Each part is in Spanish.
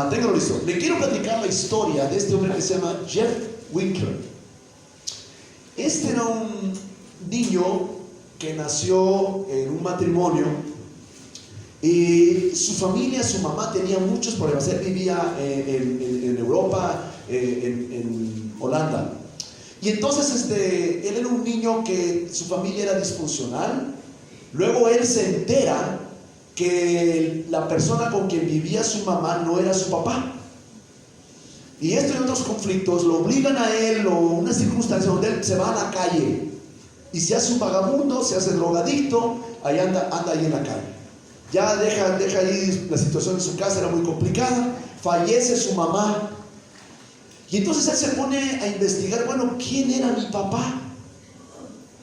Téngalo listo. Le quiero platicar la historia de este hombre que se llama Jeff Winkler. Este era un niño que nació en un matrimonio y su familia, su mamá tenía muchos problemas. Él vivía en Europa, en Holanda. Y entonces él era un niño que su familia era disfuncional. Luego él se entera que la persona con quien vivía su mamá no era su papá. Y esto y otros conflictos lo obligan a él, o una circunstancia donde él se va a la calle y se hace un vagabundo, se hace drogadicto, ahí anda ahí en la calle. Ya deja ahí la situación en su casa, era muy complicada, fallece su mamá. Y entonces él se pone a investigar, bueno, ¿quién era mi papá?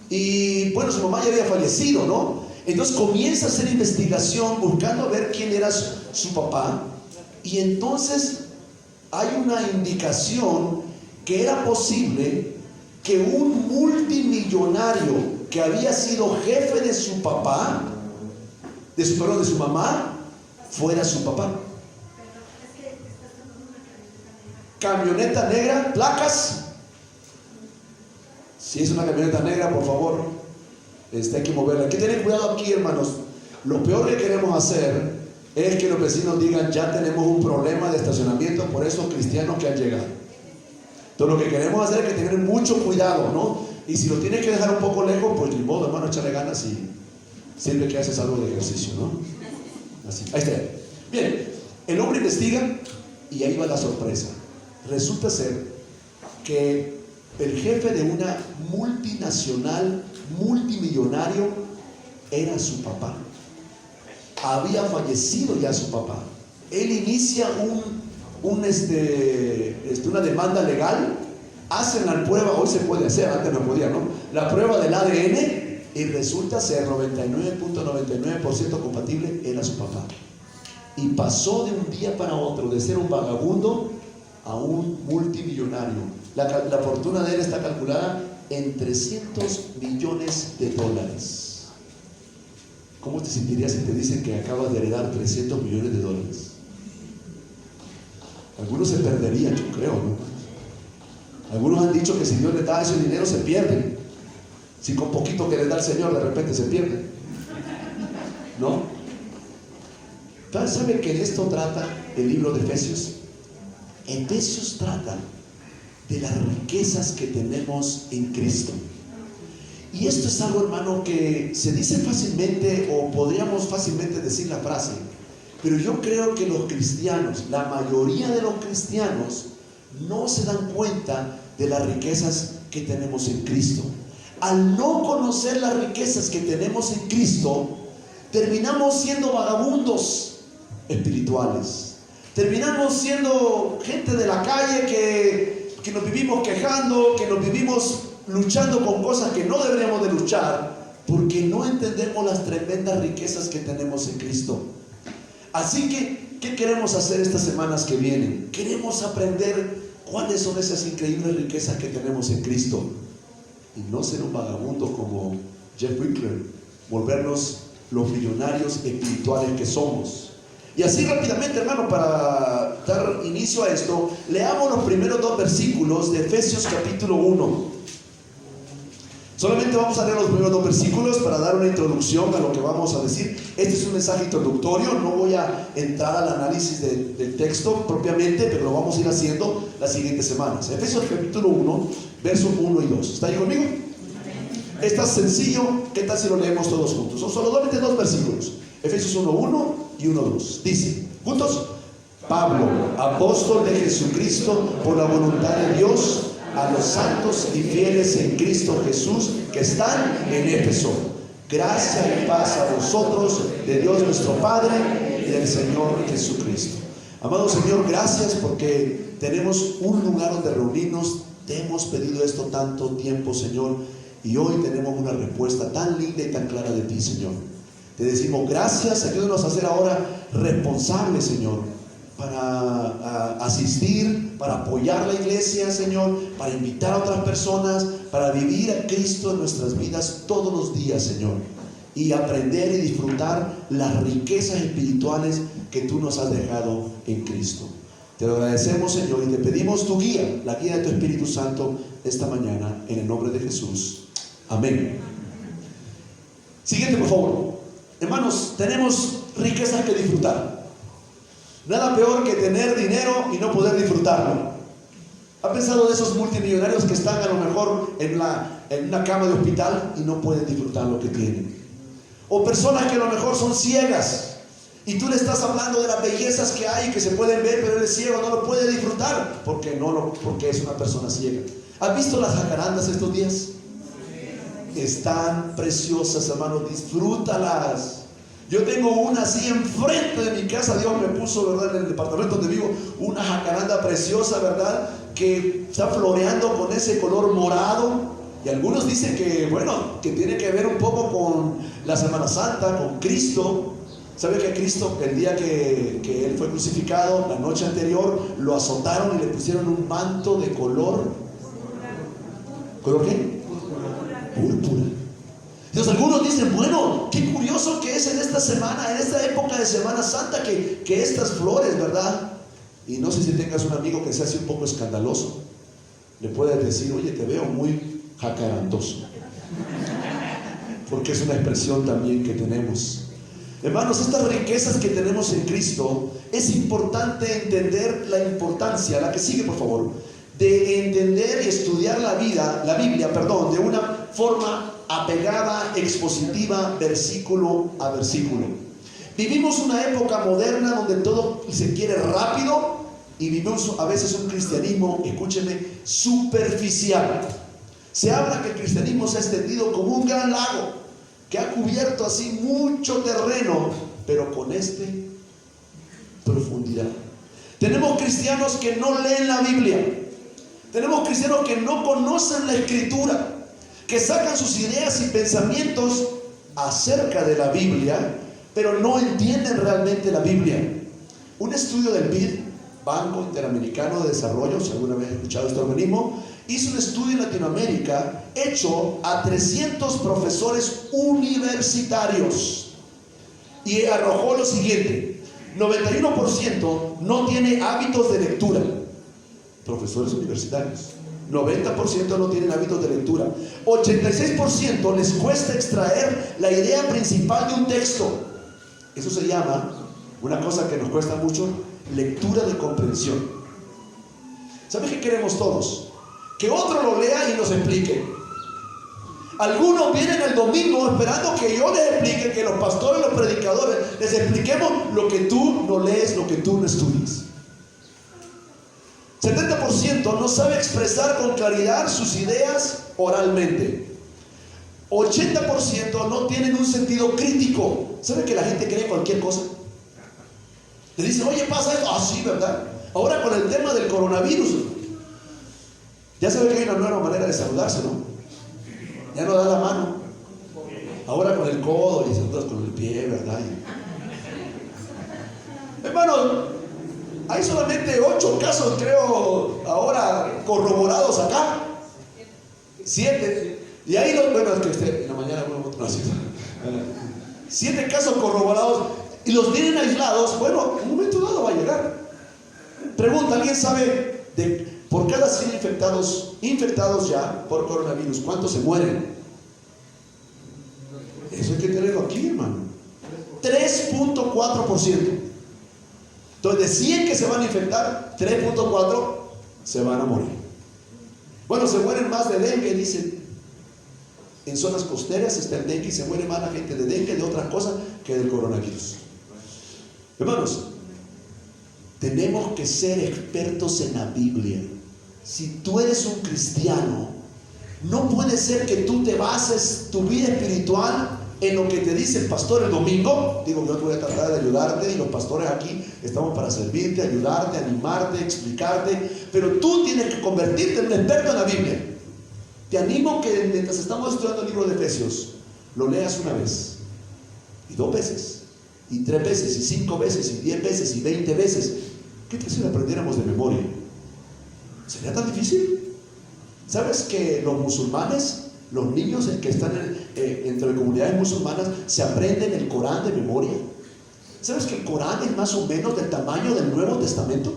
Y bueno, su mamá ya había fallecido, ¿no? Entonces comienza a hacer investigación buscando ver quién era su papá. Y entonces hay una indicación que era posible que un multimillonario que había sido jefe de su papá, de su mamá, fuera su papá. Camioneta negra, placas. Si es una camioneta negra, por favor, hay que moverla. Hay que tener cuidado aquí, hermanos. Lo peor que queremos hacer es que los vecinos digan: ya tenemos un problema de estacionamiento por esos cristianos que han llegado. Entonces lo que queremos hacer es que tener mucho cuidado, ¿no? Y si lo tienes que dejar un poco lejos, pues ni modo, hermano, échale ganas y siempre que haces algo de ejercicio, ¿no? Así, ahí está. Bien, el hombre investiga y ahí va la sorpresa. Resulta ser que el jefe de una multinacional, multimillonario, era su papá. Había fallecido ya su papá. Él inicia una demanda legal. Hacen la prueba, hoy se puede hacer, antes no podía, ¿no? La prueba del ADN y resulta ser 99.99% compatible, era su papá. Y pasó de un día para otro de ser un vagabundo a un multimillonario. La fortuna de él está calculada en $300 millones. ¿Cómo te sentirías si te dicen que acabas de heredar $300 millones? Algunos se perderían, yo creo, ¿no? Algunos han dicho que si Dios les da ese dinero se pierden. Si con poquito que les da el Señor de repente se pierden, ¿no? ¿Sabe que de esto trata el libro de Efesios? Efesios trata de las riquezas que tenemos en Cristo. Y esto es algo, hermano, que se dice fácilmente, o podríamos fácilmente decir la frase, pero yo creo que los cristianos, la mayoría de los cristianos, no se dan cuenta de las riquezas que tenemos en Cristo. Al no conocer las riquezas que tenemos en Cristo, terminamos siendo vagabundos espirituales. Terminamos siendo gente de la calle que nos vivimos quejando, que nos vivimos luchando con cosas que no deberíamos de luchar, porque no entendemos las tremendas riquezas que tenemos en Cristo. Así que, ¿qué queremos hacer estas semanas que vienen? Queremos aprender cuáles son esas increíbles riquezas que tenemos en Cristo, y no ser un vagabundo como Jeff Winkler, volvernos los millonarios espirituales que somos. Y así rápidamente, hermano, para dar inicio a esto, leamos los primeros 2 versículos de Efesios capítulo 1. Solamente vamos a leer los primeros 2 versículos para dar una introducción a lo que vamos a decir. Este es un mensaje introductorio, no voy a entrar al análisis del texto propiamente, pero lo vamos a ir haciendo las siguientes semanas. Efesios capítulo 1, versos 1 y 2. ¿Está ahí conmigo? Está sencillo. ¿Qué tal si lo leemos todos juntos? Son solamente 2 versículos. Efesios 1:1 y 1:2. Dice, juntos: Pablo, apóstol de Jesucristo, por la voluntad de Dios, a los santos y fieles en Cristo Jesús que están en Éfeso. Gracia y paz a vosotros, de Dios nuestro Padre y del Señor Jesucristo. Amado Señor, gracias porque tenemos un lugar donde reunirnos. Te hemos pedido esto tanto tiempo, Señor, y hoy tenemos una respuesta tan linda y tan clara de ti, Señor. Te decimos gracias. Ayúdanos a ser ahora responsables, Señor, para asistir, para apoyar la iglesia, Señor, para invitar a otras personas, para vivir a Cristo en nuestras vidas todos los días, Señor, y aprender y disfrutar las riquezas espirituales que tú nos has dejado en Cristo. Te lo agradecemos, Señor, y te pedimos tu guía, la guía de tu Espíritu Santo esta mañana, en el nombre de Jesús. Amén. Siguiente, por favor. Hermanos, tenemos riquezas que disfrutar. Nada peor que tener dinero y no poder disfrutarlo. ¿Ha pensado de esos multimillonarios que están a lo mejor en una cama de hospital y no pueden disfrutar lo que tienen? O personas que a lo mejor son ciegas y tú le estás hablando de las bellezas que hay y que se pueden ver, pero él es ciego, no lo puede disfrutar porque es una persona ciega. ¿Has visto las jacarandas estos días? Están preciosas, hermanos, disfrútalas. Yo tengo una así enfrente de mi casa. Dios me puso, ¿verdad?, en el departamento donde vivo, una jacaranda preciosa, ¿verdad?, que está floreando con ese color morado. Y algunos dicen que, bueno, que tiene que ver un poco con la Semana Santa, con Cristo. ¿Sabe que a Cristo, el día que Él fue crucificado, la noche anterior, lo azotaron y le pusieron un manto de color? ¿Color qué? Púrpura. Entonces algunos dicen, bueno, qué curioso que es en esta semana, en esta época de Semana Santa, que estas flores, ¿verdad? Y no sé si tengas un amigo que sea así un poco escandaloso. Le puedes decir, oye, te veo muy jacarandoso. Porque es una expresión también que tenemos. Hermanos, estas riquezas que tenemos en Cristo, es importante entender la importancia, la que sigue por favor, de entender y estudiar la Biblia, de una forma apegada, expositiva, versículo a versículo. Vivimos una época moderna donde todo se quiere rápido y vivimos a veces un cristianismo, escúcheme, superficial. Se habla que el cristianismo se ha extendido como un gran lago que ha cubierto así mucho terreno, pero con profundidad. Tenemos cristianos que no leen la Biblia. Tenemos cristianos que no conocen la Escritura, que sacan sus ideas y pensamientos acerca de la Biblia, pero no entienden realmente la Biblia. Un estudio del BID, Banco Interamericano de Desarrollo, si alguna vez has escuchado este organismo, hizo un estudio en Latinoamérica hecho a 300 profesores universitarios y arrojó lo siguiente: 91% no tiene hábitos de lectura. Profesores universitarios, 90% no tienen hábitos de lectura. 86% les cuesta extraer la idea principal de un texto. Eso se llama, una cosa que nos cuesta mucho, lectura de comprensión. ¿Saben qué queremos todos? Que otro lo lea y nos explique. Algunos vienen el domingo esperando que yo les explique, que los pastores, los predicadores, les expliquemos lo que tú no lees, lo que tú no estudias. 70% no sabe expresar con claridad sus ideas oralmente. 80% no tienen un sentido crítico. ¿Sabe que la gente cree cualquier cosa? Le dicen, oye, pasa esto. Ah, sí, ¿verdad? Ahora con el tema del coronavirus, ya sabe que hay una nueva manera de saludarse, ¿no? Ya no da la mano. Ahora con el codo y saludas con el pie, ¿verdad? Hermano, hay solamente 8 casos, creo, ahora corroborados acá. 7. Y ahí bueno, es que usted en la mañana, bueno, no, 7 casos corroborados y los tienen aislados. Bueno, en un momento dado va a llegar. Pregunta, ¿alguien sabe por cada 100 infectados ya por coronavirus, cuántos se mueren? Eso hay que tenerlo aquí, hermano. 3.4%. Entonces, de 100 que se van a infectar, 3.4 se van a morir. Bueno, se mueren más de dengue, dicen. En zonas costeras está el dengue y se muere más la gente de dengue, de otras cosas, que del coronavirus. Hermanos, tenemos que ser expertos en la Biblia. Si tú eres un cristiano, no puede ser que tú te bases tu vida espiritual en lo que te dice el pastor el domingo. Digo, yo te voy a tratar de ayudarte y los pastores aquí estamos para servirte, ayudarte, animarte, explicarte, pero tú tienes que convertirte en un experto en la Biblia. Te animo que mientras estamos estudiando el libro de Efesios, lo leas una vez, y 2 veces, y 3 veces, y 5 veces, y 10 veces, y 20 veces. ¿Qué tal si lo aprendiéramos de memoria? ¿Sería tan difícil? ¿Sabes que los musulmanes, los niños que están entre comunidades musulmanas, se aprenden el Corán de memoria? ¿Sabes que el Corán es más o menos del tamaño del Nuevo Testamento?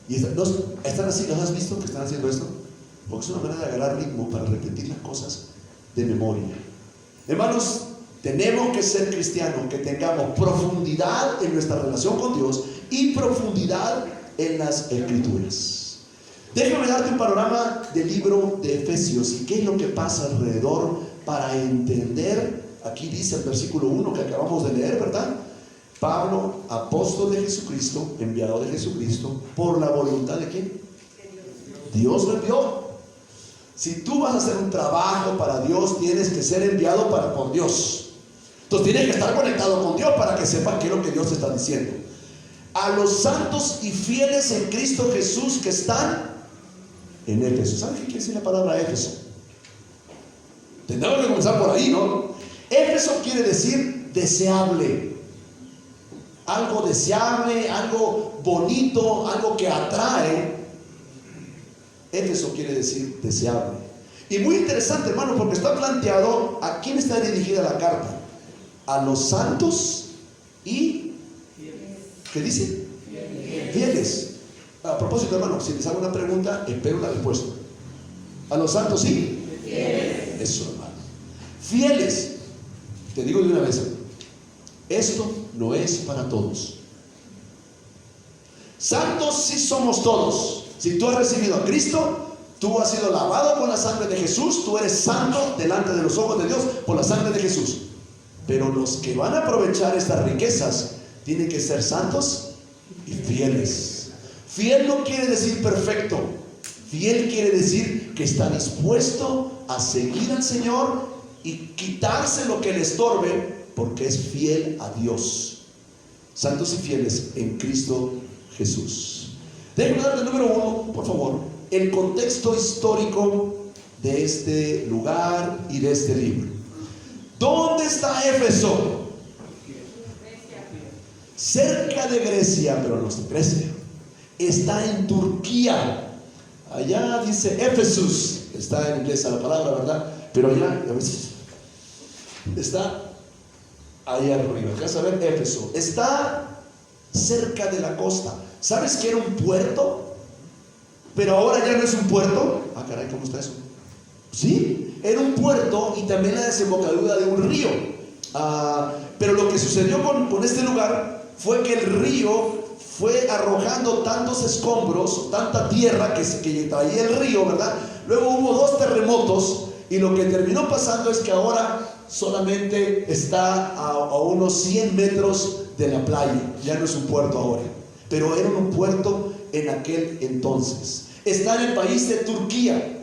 Y están así, ¿los has visto que están haciendo esto? Porque es una manera de agarrar ritmo para repetir las cosas de memoria. Hermanos, tenemos que ser cristianos, que tengamos profundidad en nuestra relación con Dios y profundidad en las Escrituras. Déjame darte un panorama del libro de Efesios y qué es lo que pasa alrededor para entender. Aquí dice el versículo 1 que acabamos de leer, ¿verdad? Pablo, apóstol de Jesucristo, enviado de Jesucristo, por la voluntad de ¿quién? Dios lo envió. Si tú vas a hacer un trabajo para Dios, tienes que ser enviado por Dios. Entonces tienes que estar conectado con Dios para que sepas qué es lo que Dios te está diciendo. A los santos y fieles en Cristo Jesús que están en Éfeso. ¿Saben qué quiere decir la palabra Éfeso? Tendremos que comenzar por ahí, ¿no? Éfeso quiere decir deseable. Algo deseable, algo bonito, algo que atrae. Éfeso quiere decir deseable. Y muy interesante, hermano, porque está planteado a quién está dirigida la carta. A los santos y ¿qué dice? Fieles. A propósito, hermano, si les hago una pregunta, espero la respuesta. ¿A los santos sí? Fieles. Eso, hermano. Fieles. Te digo de una vez, esto no es para todos. Santos sí somos todos. Si tú has recibido a Cristo, tú has sido lavado con la sangre de Jesús, tú eres santo delante de los ojos de Dios por la sangre de Jesús. Pero los que van a aprovechar estas riquezas tienen que ser santos y fieles. Fiel no quiere decir perfecto. Fiel quiere decir que está dispuesto a seguir al Señor y quitarse lo que le estorbe, porque es fiel a Dios. Santos y fieles en Cristo Jesús. Déjenme darle el número 1, por favor. El contexto histórico de este lugar y de este libro. ¿Dónde está Éfeso? Cerca de Grecia, pero no está en Grecia. Está en Turquía. Allá dice Éfesus. Está en inglés la palabra, ¿verdad? Pero allá, a veces, está ahí arriba. Acá se ve Éfeso. Está cerca de la costa. ¿Sabes que era un puerto? Pero ahora ya no es un puerto. Ah, caray, ¿cómo está eso? Sí, era un puerto y también la desembocadura de un río. Pero lo que sucedió con este lugar fue que el río fue arrojando tantos escombros, tanta tierra que traía el río, ¿verdad? Luego hubo 2 terremotos y lo que terminó pasando es que ahora solamente está a unos 100 metros de la playa. Ya no es un puerto ahora, pero era un puerto en aquel entonces. Está en el país de Turquía.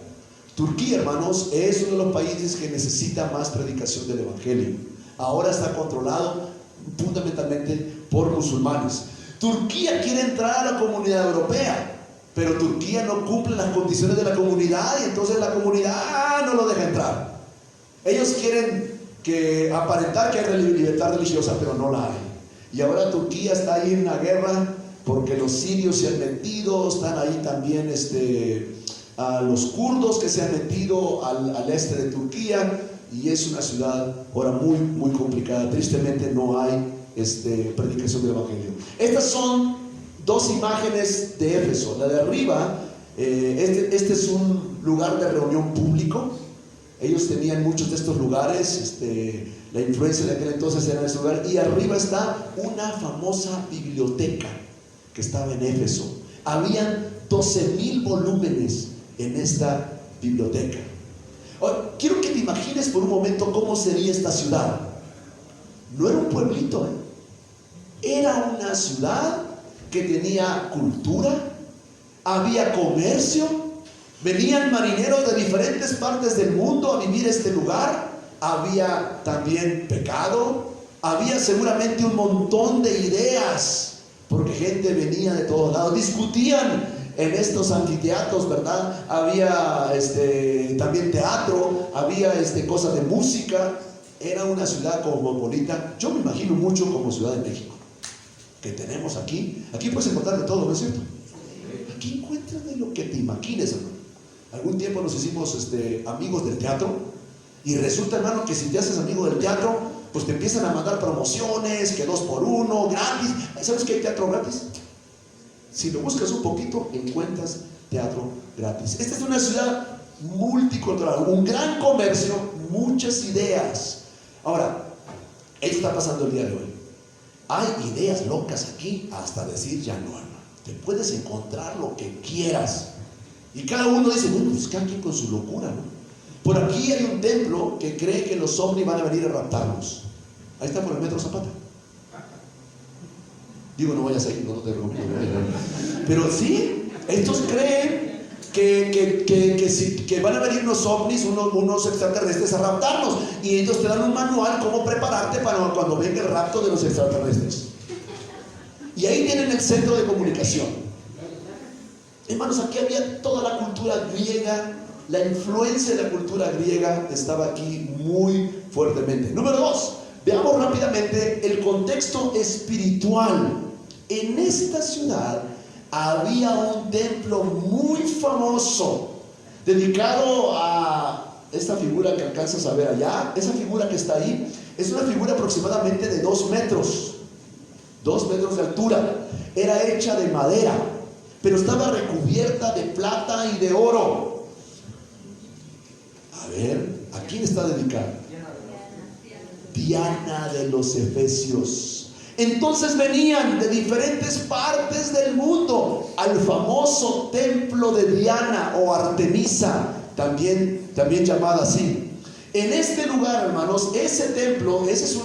Turquía, hermanos, es uno de los países que necesita más predicación del Evangelio. Ahora está controlado fundamentalmente por musulmanes. Turquía quiere entrar a la comunidad europea, pero Turquía no cumple las condiciones de la comunidad y entonces la comunidad no lo deja entrar. Ellos quieren aparentar que hay libertad religiosa, pero no la hay. Y ahora Turquía está ahí en una guerra porque los sirios se han metido, están ahí también a los kurdos que se han metido al este de Turquía, y es una ciudad ahora muy, muy complicada. Tristemente no hay predicación del Evangelio. Estas son 2 imágenes de Éfeso. La de arriba, este es un lugar de reunión público. Ellos tenían muchos de estos lugares, la influencia de aquel entonces era en este lugar. Y arriba está una famosa biblioteca que estaba en Éfeso. Habían 12,000 volúmenes en esta biblioteca. Ahora, quiero que te imagines por un momento cómo sería esta ciudad. No era un pueblito, era una ciudad que tenía cultura, había comercio, venían marineros de diferentes partes del mundo a vivir este lugar, había también pecado, había seguramente un montón de ideas, porque gente venía de todos lados, discutían en estos anfiteatros, ¿verdad? Había también teatro, había cosas de música. Era una ciudad cosmopolita. Yo me imagino mucho como Ciudad de México, que tenemos aquí. Aquí puedes encontrar de todo, ¿no es cierto? Aquí encuentras de lo que te imagines, hermano. Algún tiempo nos hicimos amigos del teatro, y resulta, hermano, que si te haces amigo del teatro, pues te empiezan a mandar promociones, que 2x1, gratis. ¿Sabes que hay teatro gratis? Si lo buscas un poquito, encuentras teatro gratis. Esta es una ciudad multicultural, un gran comercio, muchas ideas. Ahora, esto está pasando el día de hoy. Hay ideas locas aquí, hasta decir ya no, hermano. Te puedes encontrar lo que quieras. Y cada uno dice, bueno, pues cada quien con su locura, ¿no? Por aquí hay un templo que cree que los ovnis van a venir a raptarnos. Ahí está por el Metro Zapata. Digo, no vayas ahí, no te recomiendo. Pero sí, estos creen que van a venir unos ovnis, unos extraterrestres a raptarnos. Y ellos te dan un manual cómo prepararte para cuando venga el rapto de los extraterrestres. Y ahí tienen el centro de comunicación. Hermanos, aquí había toda la cultura griega. La influencia de la cultura griega estaba aquí muy fuertemente. Número 2, veamos rápidamente el contexto espiritual. En esta ciudad había un templo muy famoso dedicado a esta figura que alcanzas a ver allá. Esa figura que está ahí es una figura aproximadamente de 2 metros, 2 metros de altura. Era hecha de madera, pero estaba recubierta de plata y de oro. A ver, ¿a quién está dedicada? Diana de los Efesios. Entonces venían de diferentes partes del mundo al famoso templo de Diana o Artemisa, también llamada así. En este lugar, hermanos, ese templo, ese es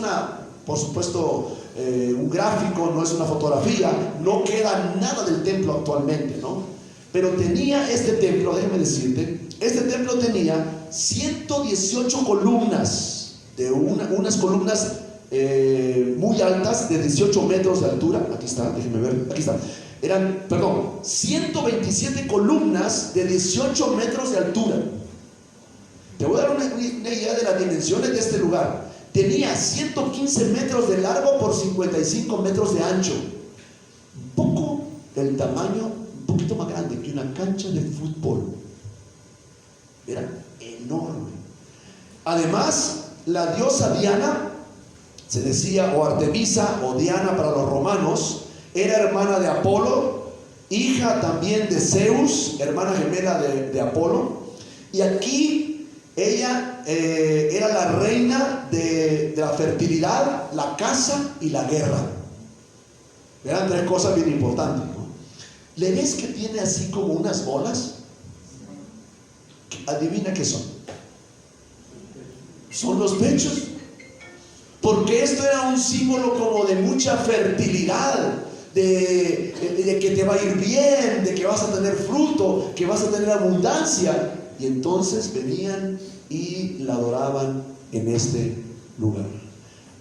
por supuesto, un gráfico, no es una fotografía, no queda nada del templo actualmente, ¿no? Pero tenía este templo, déjame decirte, este templo tenía 118 columnas, de unas columnas muy altas, de 18 metros de altura. Aquí está, déjenme ver, aquí está. Eran, 127 columnas de 18 metros de altura. Te voy a dar una idea de las dimensiones de este lugar. Tenía 115 metros de largo por 55 metros de ancho. Un poco del tamaño, un poquito más grande que una cancha de fútbol. Era enorme. Además, la diosa Diana, se decía, o Artemisa o Diana para los romanos, era hermana de Apolo, hija también de Zeus, hermana gemela de Apolo. Y aquí ella era la reina de la fertilidad, la caza y la guerra. Eran 3 cosas bien importantes, ¿no? ¿Le ves que tiene así como unas bolas? Adivina qué son. Son los pechos. Porque esto era un símbolo como de mucha fertilidad, de que te va a ir bien, de que vas a tener fruto, que vas a tener abundancia. Y entonces venían y la adoraban en este lugar.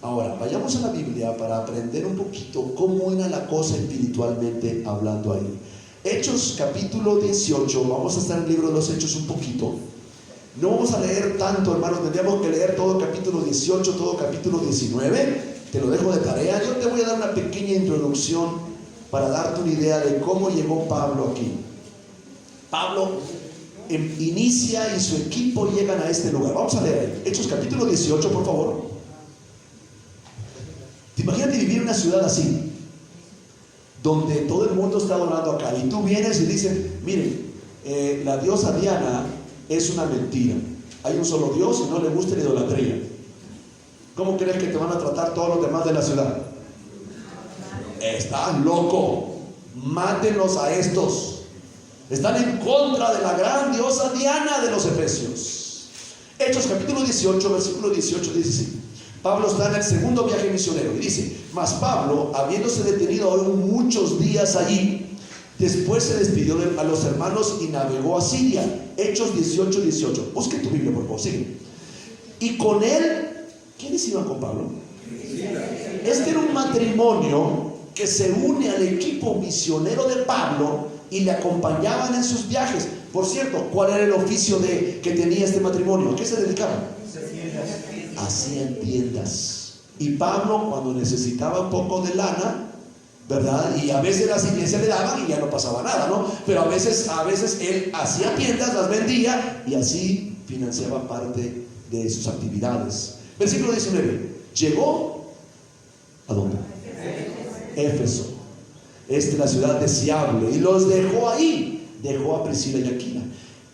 Ahora, vayamos a la Biblia para aprender un poquito cómo era la cosa espiritualmente hablando ahí. Hechos capítulo 18, vamos a estar en el libro de los Hechos un poquito. No vamos a leer tanto, hermanos, tendríamos que leer todo capítulo 18, todo capítulo 19. Te lo dejo de tarea. Yo te voy a dar una pequeña introducción para darte una idea de cómo llegó Pablo aquí. Pablo inicia y su equipo llegan a este lugar. Vamos a leer Hechos capítulo 18, por favor. ¿Te imaginas vivir en una ciudad así, donde todo el mundo está adorando acá, y tú vienes y dices, miren, la diosa Diana es una mentira, hay un solo Dios y no le gusta la idolatría? ¿Cómo crees que te van a tratar todos los demás de la ciudad? Estás loco, mátenlos a estos, están en contra de la gran diosa Diana de los Efesios. Hechos capítulo 18, versículo 18 dice así. Pablo está en el segundo viaje misionero y dice: mas Pablo, habiéndose detenido aún muchos días allí, después se despidió a los hermanos y navegó a Siria. Hechos 18, 18. Busque tu Biblia, por favor, sigue. Y con él, ¿quiénes iban con Pablo? Este era un matrimonio que se une al equipo misionero de Pablo y le acompañaban en sus viajes. Por cierto, ¿cuál era el oficio que tenía este matrimonio? ¿A qué se dedicaban? Hacían tiendas. Y Pablo, cuando necesitaba un poco de lana, ¿verdad? Y a veces las iglesias le daban y ya no pasaba nada, ¿no? Pero a veces él hacía tiendas, las vendía y así financiaba parte de sus actividades. Versículo 19. llegó ¿a dónde? Éfeso. La ciudad deseable, y los dejó ahí. Dejó a Priscila y Aquila.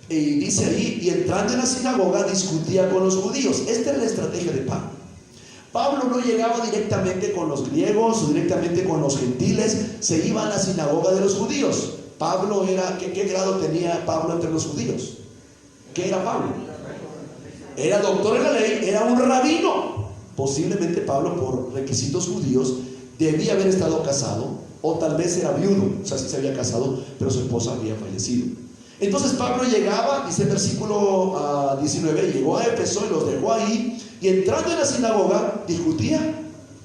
Y dice ahí, y entrando en la sinagoga discutía con los judíos. Esta es la estrategia de Pablo. Pablo no llegaba directamente con los griegos o directamente con los gentiles, se iba a la sinagoga de los judíos. Pablo era, ¿qué grado tenía Pablo entre los judíos? ¿Qué era Pablo? Era doctor en la ley, era un rabino. Posiblemente Pablo, por requisitos judíos, debía haber estado casado, o tal vez era viudo, o sea, sí se había casado, pero su esposa había fallecido. Entonces Pablo llegaba, dice el versículo 19, llegó a Éfeso y los dejó ahí, y entrando en la sinagoga discutía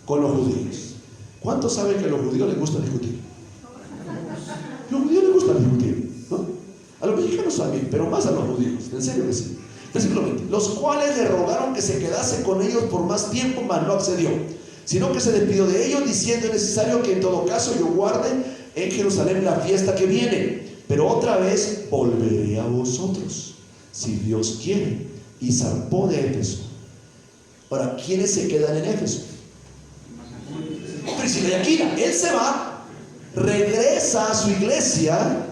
con los judíos. ¿Cuántos saben que a los judíos les gusta discutir? A los judíos les gusta discutir, ¿no? A los mexicanos también, pero más a los judíos, en serio que sí. Versículo 20, los cuales le rogaron que se quedase con ellos por más tiempo, mas no accedió, sino que se despidió de ellos, diciendo: es necesario que en todo caso yo guarde en Jerusalén la fiesta que viene, pero otra vez volveré a vosotros, si Dios quiere. Y zarpó de Éfeso. Ahora, ¿quiénes se quedan en Éfeso? Priscila y Aquila. Él se va, regresa a su iglesia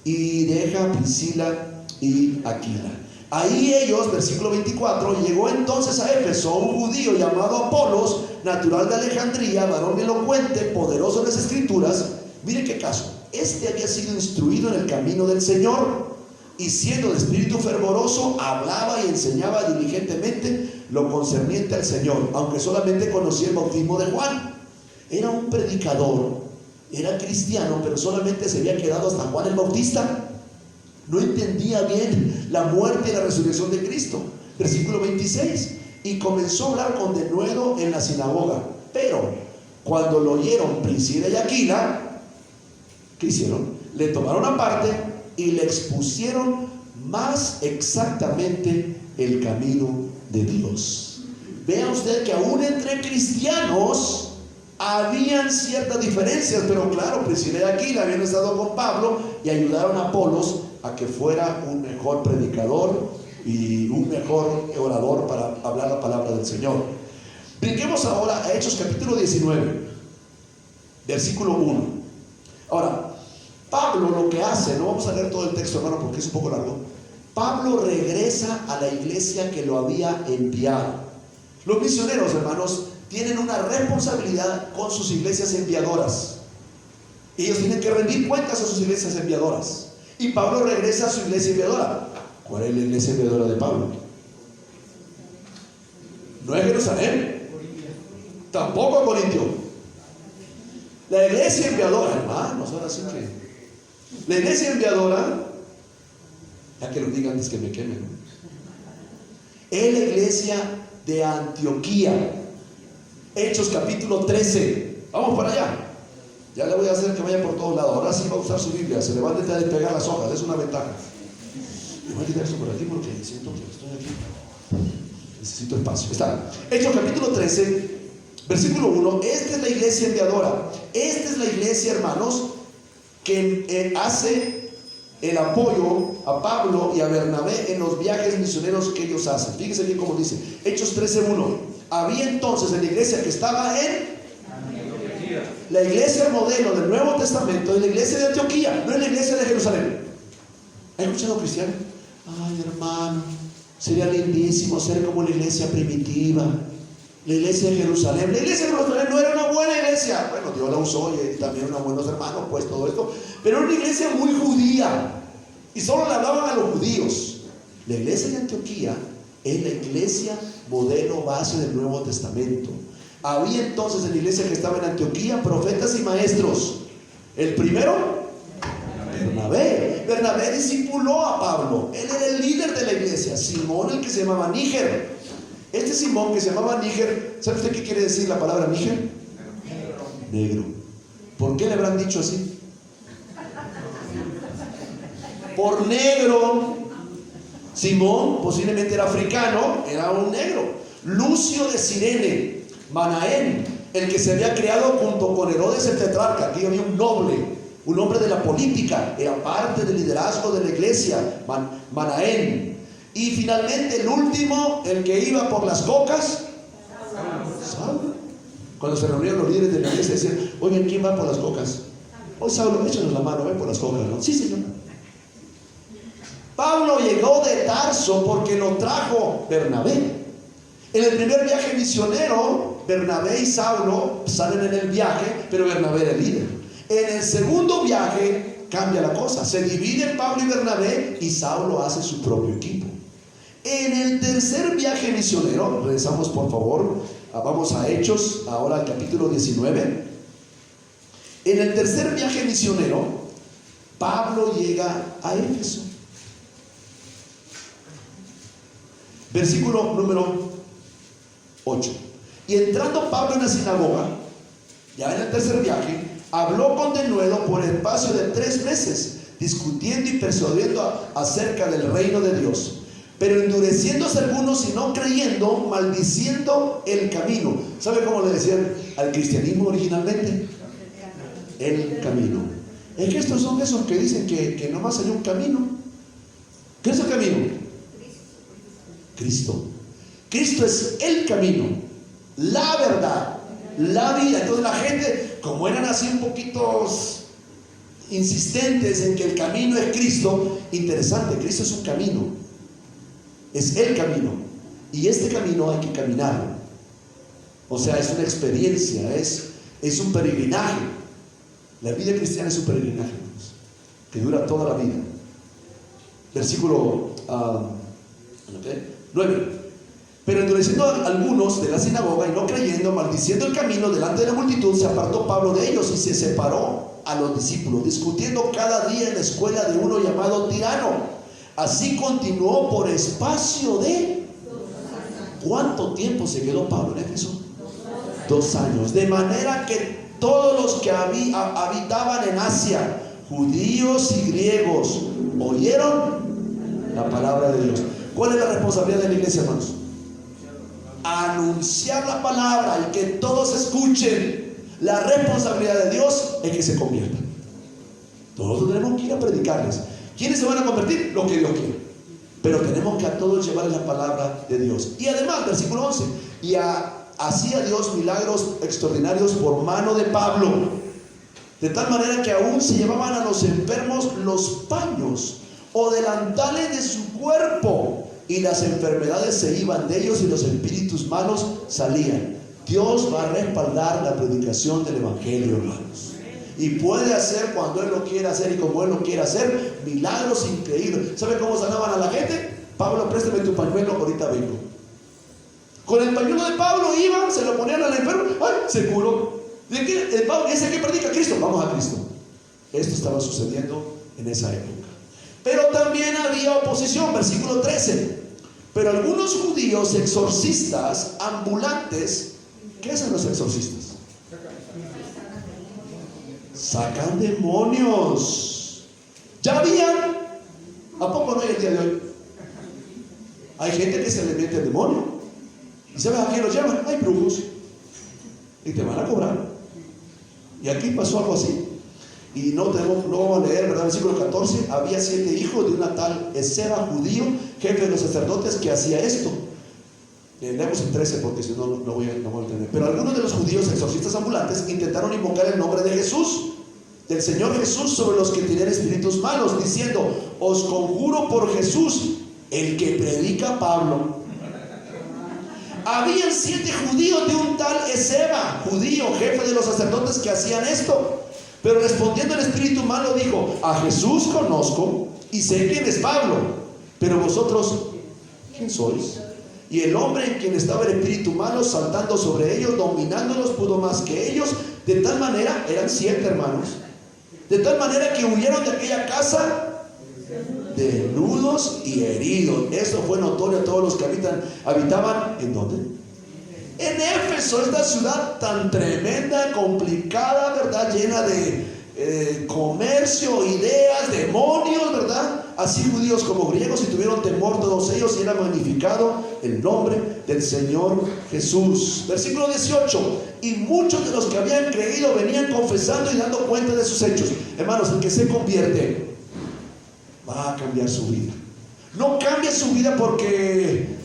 y deja a Priscila y Aquila. Ahí ellos, versículo 24, llegó entonces a Éfeso un judío llamado Apolos, natural de Alejandría, varón elocuente, poderoso en las escrituras. Mire qué caso. Este había sido instruido en el camino del Señor, y siendo de espíritu fervoroso, hablaba y enseñaba diligentemente lo concerniente al Señor, aunque solamente conocía el bautismo de Juan. Era un predicador, era cristiano, pero solamente se había quedado hasta Juan el Bautista. No entendía bien la muerte y la resurrección de Cristo. Versículo 26, y comenzó a hablar con denuedo en la sinagoga. Pero cuando lo oyeron Priscila y Aquila, ¿qué hicieron? Le tomaron aparte y le expusieron más exactamente el camino de Dios. Vea usted que aún entre cristianos habían ciertas diferencias, pero claro, Priscila y Aquila habían estado con Pablo y ayudaron a Apolos a que fuera un mejor predicador y un mejor orador para hablar la palabra del Señor. Brinquemos ahora a Hechos capítulo 19, versículo 1. Ahora, Pablo lo que hace, no vamos a leer todo el texto, hermano, porque es un poco largo. Pablo regresa a la iglesia que lo había enviado. Los misioneros, hermanos, tienen una responsabilidad con sus iglesias enviadoras. Ellos tienen que rendir cuentas a sus iglesias enviadoras. Y Pablo regresa a su iglesia enviadora. ¿Cuál es la iglesia enviadora de Pablo? No es Jerusalén, tampoco Corintio. La iglesia enviadora, hermanos, ahora sí que la iglesia enviadora, ya que lo digan antes que me quemen, es la iglesia de Antioquía. Hechos capítulo 13. Vamos para allá. Ya le voy a hacer que vaya por todos lados. Ahora sí va a usar su Biblia. Se le va a intentar despegar las hojas. Es una ventaja. Me voy a quitar esto por aquí porque siento que estoy aquí. Necesito espacio. Está. Hechos capítulo 13, versículo 1. Esta es la iglesia enviadora. Esta es la iglesia, hermanos, que hace el apoyo a Pablo y a Bernabé en los viajes misioneros que ellos hacen. Fíjense bien cómo dice. Hechos 13:1. Había entonces en la iglesia que estaba en la iglesia modelo del Nuevo Testamento, en la iglesia de Antioquía, no en la iglesia de Jerusalén. ¿Hay escuchado cristiano? Ay, hermano, sería lindísimo ser como la iglesia primitiva, la iglesia de Jerusalén. La iglesia de Jerusalén no era una buena iglesia. Bueno, Dios la usó y también unos buenos hermanos, pues todo esto. Pero era una iglesia muy judía y solo le hablaban a los judíos. La iglesia de Antioquía es la iglesia modelo base del Nuevo Testamento. Había entonces en la iglesia que estaba en Antioquía profetas y maestros. El primero, Bernabé. Bernabé discipuló a Pablo. Él era el líder de la iglesia. Simón, el que se llamaba Níger. Este Simón que se llamaba Níger, ¿sabe usted qué quiere decir la palabra Níger? Negro. ¿Por qué le habrán dicho así? Por negro. Simón posiblemente era africano, era un negro. Lucio de Cirene, Manaén, el que se había criado junto con Herodes el tetrarca. Aquí había un noble, un hombre de la política, era parte del liderazgo de la iglesia, Manaén. Y finalmente el último, el que iba por las cocas, Cuando se reunían los líderes de la iglesia decían: oigan, ¿quién va por las cocas? Hoy Saulo, échanos la mano, ven por las cocas, ¿no? Sí, Señor. Pablo llegó de Tarso porque lo trajo Bernabé. En el primer viaje misionero, Bernabé y Saulo salen en el viaje, pero Bernabé era el líder. En el segundo viaje cambia la cosa, se dividen Pablo y Bernabé y Saulo hace su propio equipo. En el tercer viaje misionero, regresamos por favor, vamos a Hechos, ahora al capítulo 19. En el tercer viaje misionero, Pablo llega a Éfeso. Versículo número 8. Y entrando Pablo en la sinagoga, ya en el tercer viaje, habló con denuedo por el espacio de 3 meses, discutiendo y persuadiendo acerca del reino de Dios. Pero endureciéndose algunos y no creyendo, maldiciendo el camino. ¿Sabe cómo le decían al cristianismo originalmente? El camino. Es que estos son esos que dicen que nomás hay un camino. ¿Qué es el camino? Cristo. Cristo es el camino, la verdad, la vida. Entonces la gente, como eran así un poquito insistentes en que el camino es Cristo, interesante, Cristo es un camino, es el camino, y este camino hay que caminarlo. O sea, es una experiencia, es un peregrinaje. La vida cristiana es un peregrinaje, hermanos, que dura toda la vida. Versículo 9. Pero endureciendo a algunos de la sinagoga y no creyendo, maldiciendo el camino delante de la multitud, se apartó Pablo de ellos y se separó a los discípulos, discutiendo cada día en la escuela de uno llamado Tirano. Así continuó por espacio de... ¿Cuánto tiempo se quedó Pablo en Éfeso? 2 años. De manera que todos los que habitaban en Asia, judíos y griegos, oyeron la palabra de Dios. ¿Cuál es la responsabilidad de la iglesia, hermanos? Anunciar la palabra y que todos escuchen. La responsabilidad de Dios es que se conviertan. Todos tenemos que ir a predicarles. ¿Quiénes se van a convertir? Lo que Dios quiere. Pero tenemos que a todos llevarles la palabra de Dios. Y además, versículo 11, y hacía Dios milagros extraordinarios por mano de Pablo, de tal manera que aún se llevaban a los enfermos los paños o delantales de su cuerpo, y las enfermedades se iban de ellos y los espíritus malos salían. Dios va a respaldar la predicación del evangelio, hermanos, y puede hacer cuando Él lo quiera hacer y como Él lo quiera hacer, milagros increíbles. ¿Sabe cómo sanaban a la gente? Pablo, préstame tu pañuelo, ahorita vengo. Con el pañuelo de Pablo iban, se lo ponían al enfermo, ¡ay! Se curó. ¿De qué? El Pablo, ese que predica Cristo, vamos a Cristo. Esto estaba sucediendo en esa época. Pero también había oposición, versículo 13. Pero algunos judíos exorcistas ambulantes, ¿qué hacen los exorcistas? Sacan demonios. Ya habían. ¿A poco no hay el día de hoy? Hay gente que se le mete el demonio. ¿Y sabes a quién los llaman? Hay brujos. Y te van a cobrar. Y aquí pasó algo así. Y no vamos a leer, ¿verdad? Versículo 14. Había 7 hijos de una tal Esceva, judío, jefe de los sacerdotes, que hacía esto. Leemos el 13 porque si no, no voy a entender. Pero algunos de los judíos exorcistas ambulantes intentaron invocar el nombre de Jesús, del Señor Jesús, sobre los que tenían espíritus malos, diciendo: os conjuro por Jesús, el que predica Pablo. Habían 7 judíos de un tal Esceva, judío, jefe de los sacerdotes, que hacían esto. Pero respondiendo el espíritu malo dijo: a Jesús conozco y sé quién es Pablo, pero vosotros, ¿quién sois? Y el hombre en quien estaba el espíritu malo, saltando sobre ellos, dominándolos, pudo más que ellos. De tal manera, eran 7 hermanos, de tal manera que huyeron de aquella casa desnudos y heridos. Esto fue notorio a todos los que habitaban. ¿En dónde? En Éfeso, esta ciudad tan tremenda, complicada, ¿verdad? Llena de comercio, ideas, demonios, ¿verdad? Así judíos como griegos, y tuvieron temor todos ellos, y era magnificado el nombre del Señor Jesús. Versículo 18. Y muchos de los que habían creído venían confesando y dando cuenta de sus hechos. Hermanos, el que se convierte va a cambiar su vida. No cambia su vida porque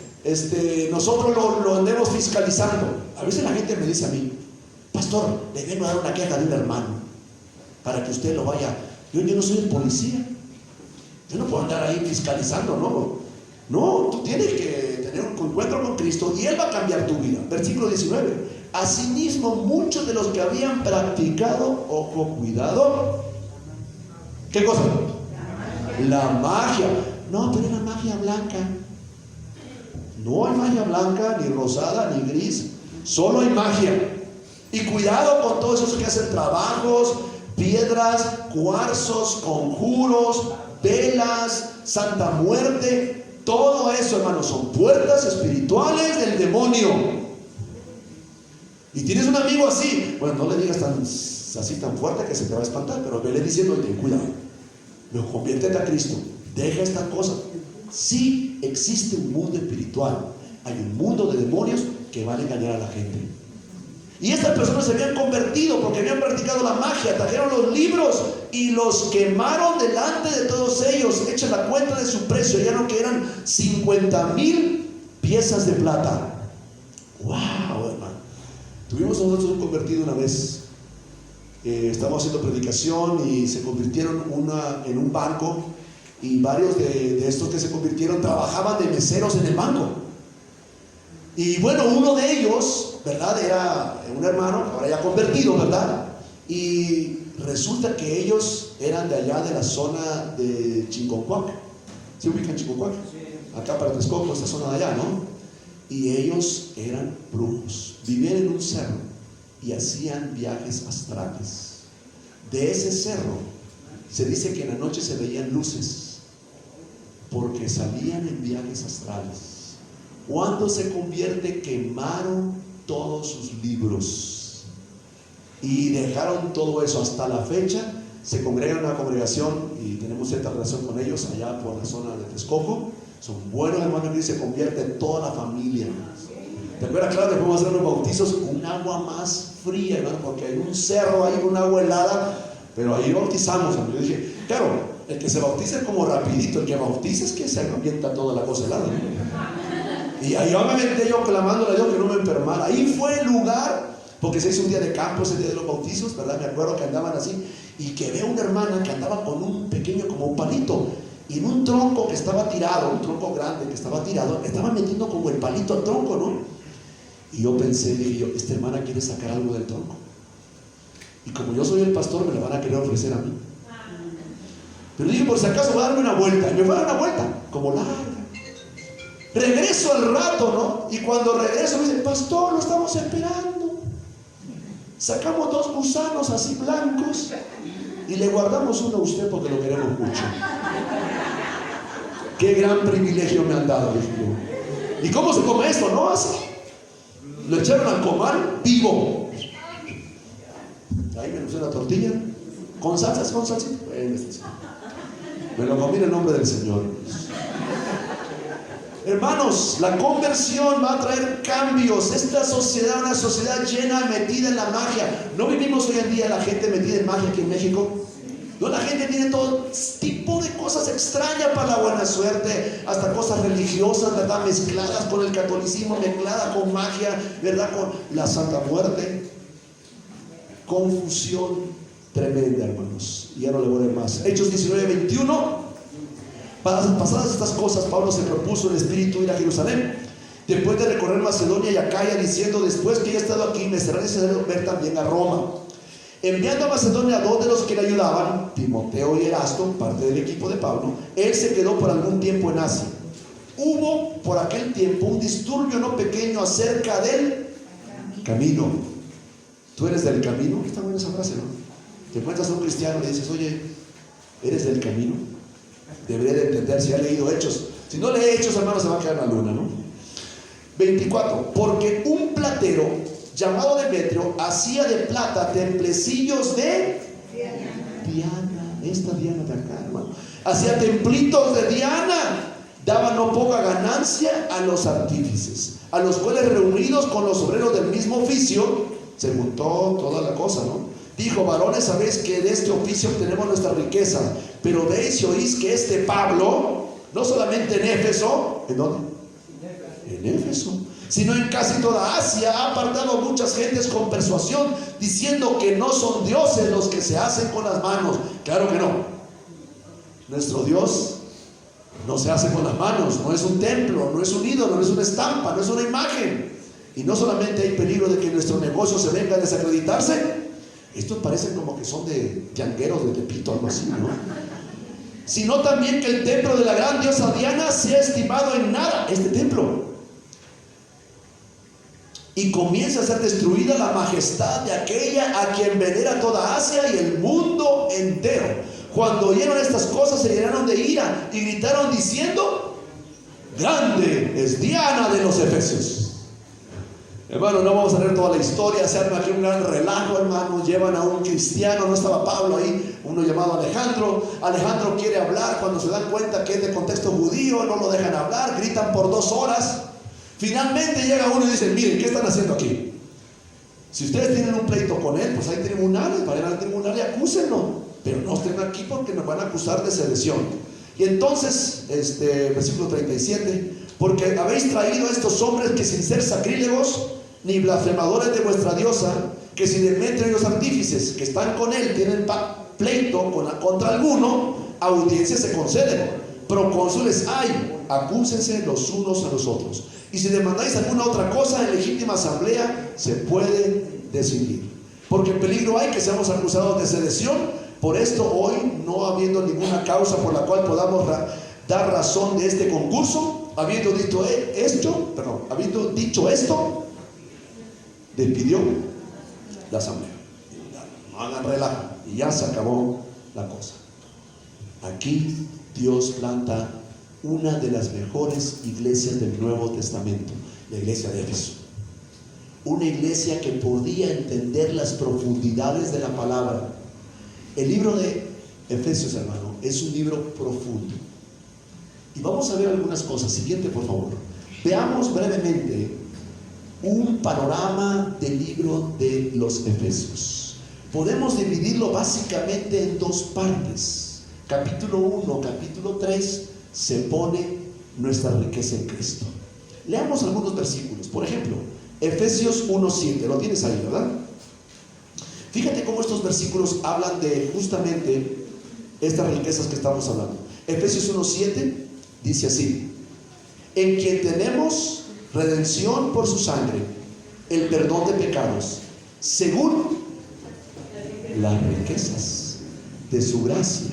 nosotros lo andemos fiscalizando. A veces la gente me dice a mí: pastor, le vengo a dar una queja de un hermano, para que usted lo vaya. Yo no soy el policía, yo no puedo andar ahí fiscalizando, no, tú tienes que tener un encuentro con Cristo y Él va a cambiar tu vida. Versículo 19. Asimismo, muchos de los que habían practicado, ojo, cuidado, ¿qué cosa? La magia. No, pero era magia blanca. No hay magia blanca, ni rosada, ni gris. Solo hay magia. Y cuidado con todos esos que hacen trabajos, piedras, cuarzos, conjuros, velas, santa muerte. Todo eso, hermanos, son puertas espirituales del demonio. Y tienes un amigo así, bueno, no le digas así tan fuerte que se te va a espantar, pero vele diciendo, ten cuidado, no, conviértete a Cristo, deja esta cosa. Sí existe un mundo espiritual, hay un mundo de demonios que van a engañar a la gente. Y estas personas se habían convertido porque habían practicado la magia, trajeron los libros y los quemaron delante de todos ellos. Echen la cuenta de su precio, ya no que eran 50,000 piezas de plata. ¡Wow, hermano! Tuvimos nosotros un convertido una vez. Estábamos haciendo predicación y se convirtieron en un banco. Y varios de estos que se convirtieron trabajaban de meseros en el banco. Y bueno, uno de ellos, ¿verdad? Era un hermano, ahora ya convertido, ¿verdad? Y resulta que ellos eran de allá de la zona de Chinconcuac. ¿Se ubican Chinconcuac? Acá para Texcoco, esta zona de allá, ¿no? Y ellos eran brujos, vivían en un cerro y hacían viajes astrales. De ese cerro se dice que en la noche se veían luces, porque salían en viajes astrales. Cuando se convierte, quemaron todos sus libros y dejaron todo eso. Hasta la fecha se congrega en una congregación y tenemos cierta relación con ellos allá por la zona de Texcoco. Son buenos hermanos, y se convierte en toda la familia. ¿Te acuerdas? Claro, después vamos a hacer los bautizos con agua más fría, hermano, porque hay un cerro ahí con agua helada, pero ahí bautizamos. Yo dije, claro, el que se bautiza es como rapidito, el que bautiza es que se ambienta toda la cosa helada, ¿no? Y ahí obviamente yo clamándole a Dios que no me enfermara. Ahí fue el lugar, porque se hizo un día de campo, ese día de los bautizos, ¿verdad? Me acuerdo que andaban así, y que veo una hermana que andaba con un pequeño, como un palito, y en un tronco que estaba tirado, un tronco grande que estaba tirado, estaba metiendo como el palito al tronco, ¿no? Y yo pensé, dije yo, esta hermana quiere sacar algo del tronco. Y como yo soy el pastor, me la van a querer ofrecer a mí. Pero dije, por si acaso voy a darme una vuelta. Y me fue a dar una vuelta, como larga. Regreso al rato, ¿no? Y cuando regreso me dice, pastor, lo estamos esperando. Sacamos 2 gusanos así blancos y le guardamos uno a usted porque lo queremos mucho. Qué gran privilegio me han dado, dije yo. ¿Y cómo se come esto? No, así. Lo echaron al comal vivo. Ahí me puse la tortilla. ¿Con salsas? ¿Con salsa? Me lo comí en el nombre del Señor. Hermanos, la conversión va a traer cambios. Esta sociedad, una sociedad llena, metida en la magia. ¿No vivimos hoy en día la gente metida en magia aquí en México? No, la gente tiene todo tipo de cosas extrañas para la buena suerte, hasta cosas religiosas, ¿verdad? Mezcladas con el catolicismo, mezcladas con magia, ¿verdad? Con la Santa Muerte. Confusión tremenda, hermanos. Y ya no le voy a leer más. Hechos 19:21. Pasadas estas cosas, Pablo se propuso en espíritu ir a Jerusalén, después de recorrer Macedonia y Acaya, diciendo, después que he estado aquí, me será necesario ver también a Roma. Enviando a Macedonia a 2 de los que le ayudaban, Timoteo y Erasto, parte del equipo de Pablo, él se quedó por algún tiempo en Asia. Hubo por aquel tiempo un disturbio no pequeño acerca del camino. ¿Tú eres del camino? Está buena esa frase, ¿no? Te encuentras a un cristiano y le dices, oye, ¿eres del camino? Debería de entender si ha leído Hechos. Si no lee Hechos, hermano, se va a quedar en la luna, ¿no? 24. Porque un platero llamado Demetrio hacía de plata templecillos de Diana. Esta Diana de acá, hermano. Hacía templitos de Diana. Daba no poca ganancia a los artífices, a los cuales reunidos con los obreros del mismo oficio, se juntó toda la cosa, ¿no? Dijo, varones, sabéis que de este oficio obtenemos nuestra riqueza, pero veis y oís que este Pablo, no solamente en Éfeso, ¿en dónde? En Éfeso, sino en casi toda Asia ha apartado muchas gentes con persuasión, diciendo que no son dioses los que se hacen con las manos. Claro que no. Nuestro Dios no se hace con las manos, no es un templo, no es un ídolo, no es una estampa, no es una imagen. Y no solamente hay peligro de que nuestro negocio se venga a desacreditarse. Estos parecen como que son de llangueros de Tepito, algo así, ¿no? Sino también que el templo de la gran diosa Diana sea estimado en nada, este templo, y comienza a ser destruida la majestad de aquella a quien venera toda Asia y el mundo entero. Cuando oyeron estas cosas se llenaron de ira y gritaron diciendo: grande es Diana de los Efesios. Hermano, no vamos a leer toda la historia, se arma aquí un gran relajo, hermano. Llevan a un cristiano, no estaba Pablo ahí, uno llamado Alejandro. Alejandro quiere hablar, cuando se dan cuenta que es de contexto judío, no lo dejan hablar, gritan por 2 horas. Finalmente llega uno y dice: miren, ¿qué están haciendo aquí? Si ustedes tienen un pleito con él, pues hay tribunales, vayan al tribunal y acúsenlo, pero no estén aquí porque nos van a acusar de sedición. Y entonces, versículo 37, porque habéis traído a estos hombres que sin ser sacrílegos ni blasfemadores de vuestra diosa, que sin el metro y los artífices que están con él tienen pleito contra alguno, audiencia se conceden, procónsules hay, acúsense los unos a los otros. Y si demandáis alguna otra cosa, en legítima asamblea se puede decidir. Porque en peligro hay que seamos acusados de sedición. Por esto hoy, no habiendo ninguna causa por la cual podamos dar razón de este concurso, habiendo dicho esto, despidió la asamblea. No hagan relajo, y ya se acabó la cosa. Aquí Dios planta una de las mejores iglesias del Nuevo Testamento, la iglesia de Éfeso. Una iglesia que podía entender las profundidades de la palabra. El libro de Efesios, hermano, es un libro profundo. Y vamos a ver algunas cosas. Siguiente, por favor. Veamos brevemente un panorama del libro de los Efesios. Podemos dividirlo básicamente en 2 partes. Capítulo 1, capítulo 3, se pone nuestra riqueza en Cristo. Leamos algunos versículos. Por ejemplo, Efesios 1:7. Lo tienes ahí, ¿verdad? Fíjate cómo estos versículos hablan de justamente estas riquezas que estamos hablando. Efesios 1:7 dice así: en quien tenemos redención por su sangre, el perdón de pecados, según las riquezas de su gracia,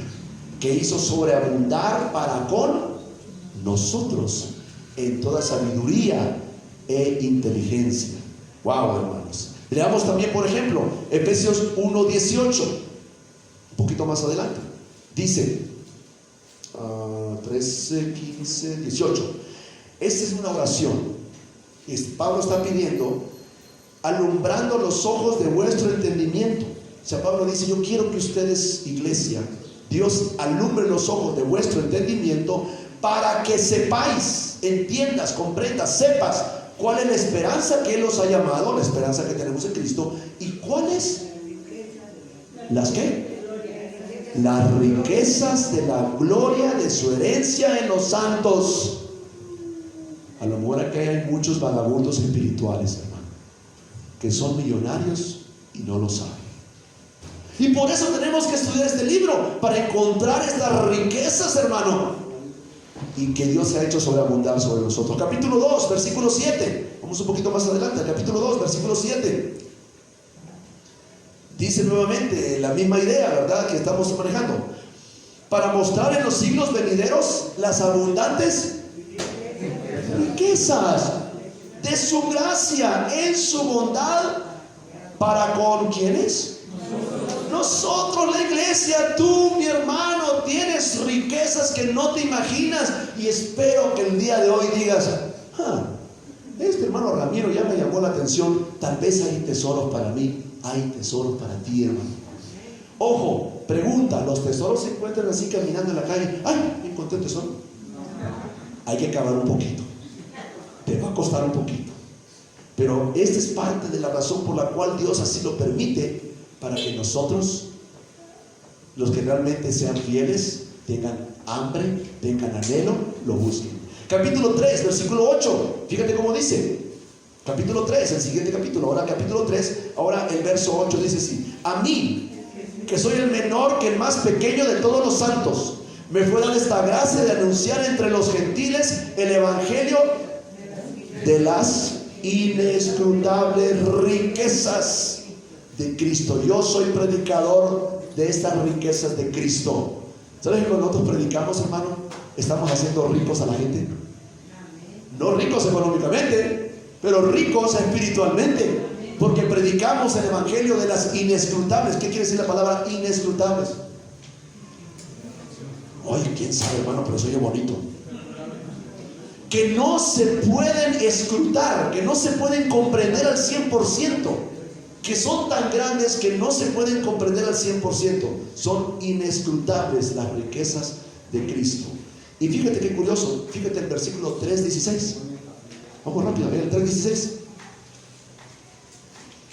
que hizo sobreabundar para con nosotros en toda sabiduría e inteligencia. Wow, hermanos. Leamos también, por ejemplo, Efesios 1:18, un poquito más adelante. Dice 13, 15, 18. Esta es una oración. Pablo está pidiendo: alumbrando los ojos de vuestro entendimiento. O sea, Pablo dice: yo quiero que ustedes, iglesia, Dios alumbre los ojos de vuestro entendimiento para que sepáis, entiendas, comprendas, sepas cuál es la esperanza que Él os ha llamado, la esperanza que tenemos en Cristo, y cuáles las riquezas de la gloria de su herencia en los santos. A lo mejor aquí hay muchos vagabundos espirituales, hermano, que son millonarios y no lo saben. Y por eso tenemos que estudiar este libro, para encontrar estas riquezas, hermano, y que Dios se ha hecho sobreabundar sobre nosotros. Capítulo 2, versículo 7. Vamos un poquito más adelante, capítulo 2, versículo 7. Dice nuevamente la misma idea, ¿verdad?, que estamos manejando. Para mostrar en los siglos venideros las abundantes riquezas de su gracia en su bondad para con ¿quiénes? Nosotros, la iglesia. Tú, mi hermano, tienes riquezas que no te imaginas, y espero que el día de hoy digas: este hermano Ramiro ya me llamó la atención, tal vez hay tesoros para mí, hay tesoros para ti, hermano. Ojo, pregunta: ¿los tesoros se encuentran así caminando en la calle? ¡Ay, encontré un tesoro! Hay que cavar un poquito, te va a costar un poquito, pero esta es parte de la razón por la cual Dios así lo permite, para que nosotros, los que realmente sean fieles, tengan hambre, tengan anhelo, lo busquen. Capítulo 3, versículo 8. Fíjate cómo dice: Capítulo 3, el siguiente capítulo. Ahora capítulo 3, ahora el verso 8 dice así: a mí, que soy el menor, que el más pequeño de todos los santos, me fue dada esta gracia de anunciar entre los gentiles el evangelio de las inescrutables riquezas de Cristo. Yo soy predicador de estas riquezas de Cristo. ¿Sabes que cuando nosotros predicamos, hermano, estamos haciendo ricos a la gente? No ricos económicamente, pero ricos espiritualmente, porque predicamos el evangelio de las inescrutables. ¿Qué quiere decir la palabra inescrutables? Oye, quién sabe, hermano, pero se oye bonito. Que no se pueden escrutar, que no se pueden comprender al 100%, que son tan grandes que no se pueden comprender al 100%. Son inescrutables las riquezas de Cristo. Y fíjate qué curioso, fíjate el versículo 3:16. Vamos rápido, el 3:16.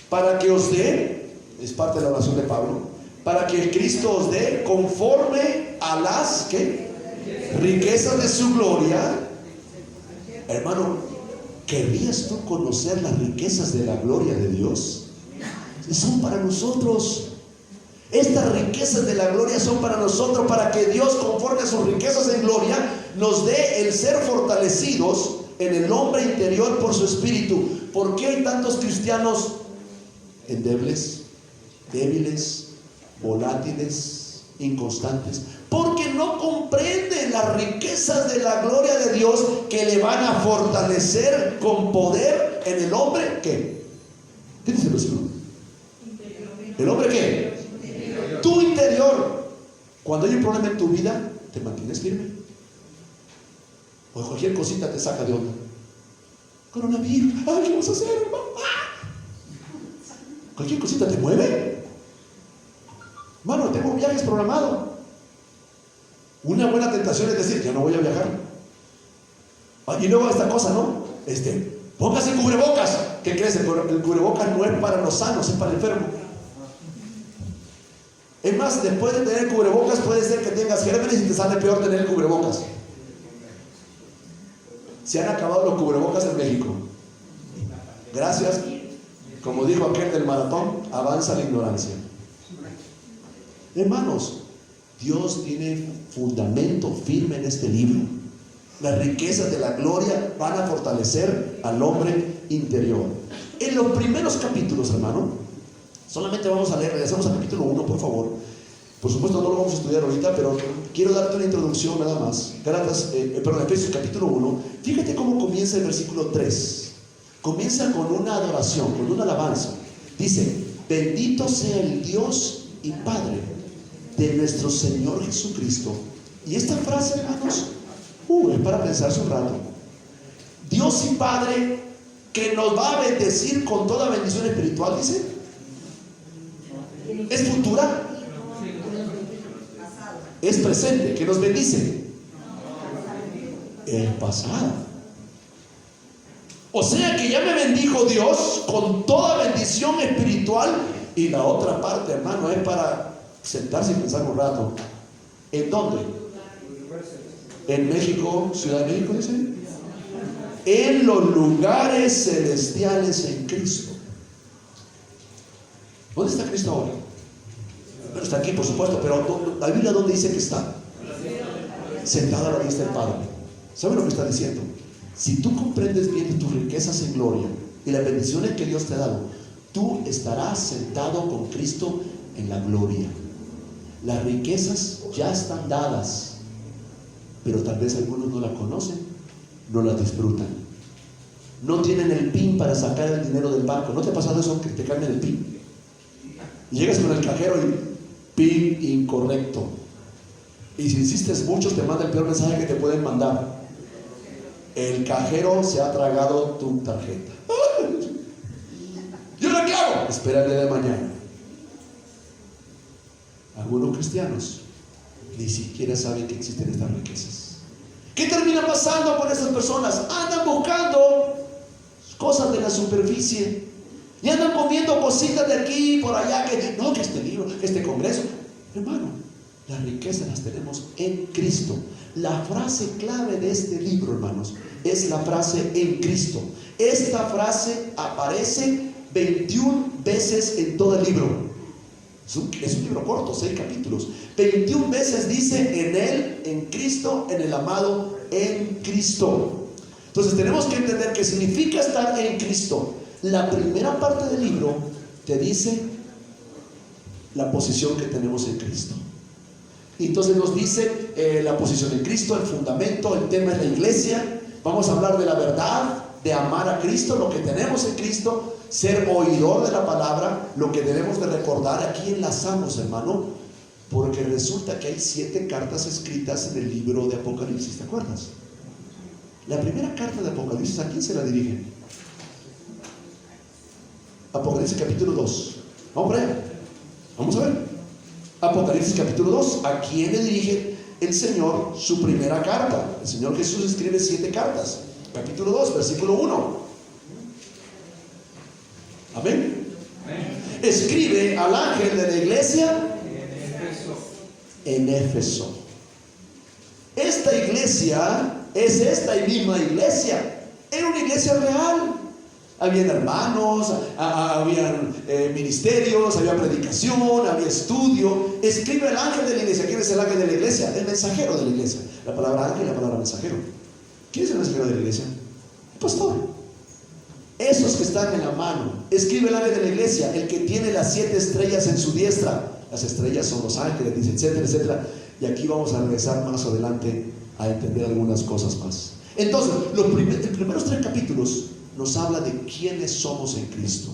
Para que os dé, es parte de la oración de Pablo, para que Cristo os dé conforme a las ¿qué? Riquezas de su gloria. Hermano, ¿querrías tú conocer las riquezas de la gloria de Dios? Son para nosotros. Estas riquezas de la gloria son para nosotros, para que Dios, conforme a sus riquezas en gloria, nos dé el ser fortalecidos en el hombre interior por su espíritu. ¿Por qué hay tantos cristianos endebles, débiles, volátiles, inconstantes? Porque no comprenden las riquezas de la gloria de Dios, que le van a fortalecer con poder en el hombre. ¿Qué? ¿Qué dice el versículo? ¿El hombre qué? Tu interior. Cuando hay un problema en tu vida, te mantienes firme. O cualquier cosita te saca de onda. Coronavirus, ay, ¿qué vamos a hacer, hermano? Cualquier cosita te mueve. Hermano, tengo viajes programados. Una buena tentación es decir, ya no voy a viajar. Y luego esta cosa, ¿no? Póngase cubrebocas. ¿Qué crees? El cubrebocas no es para los sanos, es para el enfermo. Es más, después de tener cubrebocas, puede ser que tengas gérmenes y te sale peor tener cubrebocas. Se han acabado los cubrebocas en México. Gracias, como dijo aquel del maratón, avanza la ignorancia. Hermanos, Dios tiene fundamento firme en este libro. Las riquezas de la gloria van a fortalecer al hombre interior. En los primeros capítulos, hermano, solamente vamos a leer, regresamos al capítulo 1, por favor. Por supuesto no lo vamos a estudiar ahorita, pero quiero darte una introducción nada más. Efesios capítulo 1. Fíjate cómo comienza el versículo 3. Comienza con una adoración, con una alabanza. Dice: bendito sea el Dios y Padre de nuestro Señor Jesucristo. Y esta frase, hermanos, es para pensarse un rato. Dios y Padre, que nos va a bendecir con toda bendición espiritual, dice. ¿Es futura? Es presente, que nos bendice. Es pasada. O sea que ya me bendijo Dios con toda bendición espiritual. Y la otra parte, hermano, es para sentarse y pensar un rato. ¿En dónde? En México, Ciudad de México, dice. En los lugares celestiales en Cristo. ¿Dónde está Cristo ahora? Bueno, está aquí, por supuesto, pero la Biblia, ¿dónde dice que está? Sentado a la diestra del Padre. ¿Sabe lo que está diciendo? Si tú comprendes bien tus riquezas en gloria y las bendiciones que Dios te ha dado, tú estarás sentado con Cristo en la gloria. Las riquezas ya están dadas, pero tal vez algunos no la conocen, no la disfrutan. No tienen el PIN para sacar el dinero del banco. ¿No te ha pasado eso, que te cambien el PIN? Y llegas con el cajero y PIN incorrecto. Y si insistes mucho, te manda el peor mensaje que te pueden mandar: el cajero se ha tragado tu tarjeta. ¿Yo la qué hago? Espera el día de mañana. Algunos cristianos ni siquiera saben que existen estas riquezas. ¿Qué termina pasando con estas personas? Andan buscando cosas de la superficie y andan comiendo cositas de aquí y por allá, que este libro, que este congreso. Hermano, Las riquezas las tenemos en Cristo. La frase clave de este libro, hermanos, es la frase en Cristo. Esta frase aparece 21 veces en todo el libro. Es un libro corto, 6 capítulos. 21 veces dice en Él, en Cristo, en el amado, en Cristo. Entonces tenemos que entender qué significa estar en Cristo. La primera parte del libro te dice la posición que tenemos en Cristo. Y entonces nos dice la posición en Cristo, el fundamento, el tema es la iglesia. Vamos a hablar de la verdad, de amar a Cristo, lo que tenemos en Cristo, ser oidor de la palabra, lo que debemos de recordar. Aquí enlazamos, hermano, porque resulta que hay 7 cartas escritas en el libro de Apocalipsis, ¿te acuerdas? La primera carta de Apocalipsis, ¿a quién se la dirige? Apocalipsis capítulo 2. Vamos a ver. Vamos a ver. Apocalipsis capítulo 2. ¿A quién le dirige el Señor su primera carta? El Señor Jesús escribe 7 cartas. Capítulo 2, versículo 1. Amén. Escribe al ángel de la iglesia en Éfeso. Esta iglesia es esta misma iglesia. Era una iglesia real. Habían hermanos, habían ministerios, había predicación, había estudio. Escribe el ángel de la iglesia. ¿Quién es el ángel de la iglesia? El mensajero de la iglesia. La palabra ángel y la palabra mensajero. ¿Quién es el mensajero de la iglesia? El pastor. Esos que están en la mano. Escribe el ángel de la iglesia, el que tiene las 7 estrellas en su diestra. Las estrellas son los ángeles, dice, etcétera, etcétera. Y aquí vamos a regresar más adelante a entender algunas cosas más. Entonces, los primeros 3 capítulos nos habla de quiénes somos en Cristo.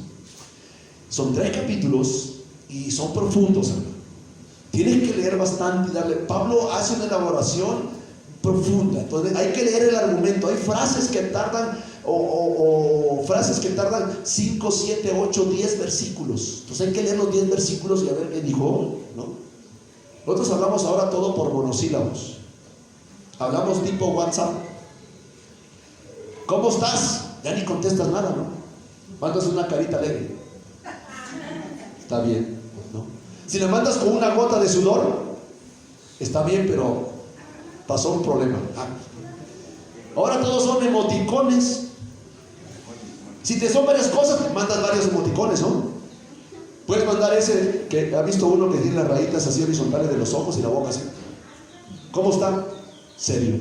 Son 3 capítulos y son profundos, hermano. Tienes que leer bastante y darle. Pablo hace una elaboración profunda. Entonces hay que leer el argumento. Hay frases que tardan frases que tardan 5, 7, 8, 10 versículos. Entonces hay que leer los 10 versículos y a ver qué dijo, ¿no? Nosotros hablamos ahora todo por monosílabos. Hablamos tipo WhatsApp. ¿Cómo estás? Ya ni contestas nada, ¿no? Mandas una carita alegre. Está bien, ¿no? Si le mandas con una gota de sudor, está bien, pero pasó un problema. Ahora todos son emoticones. Si te son varias cosas, te mandas varios emoticones, ¿no? Puedes mandar ese que ha visto uno que tiene las rayitas así horizontales de los ojos y la boca así. ¿Cómo está? Serio.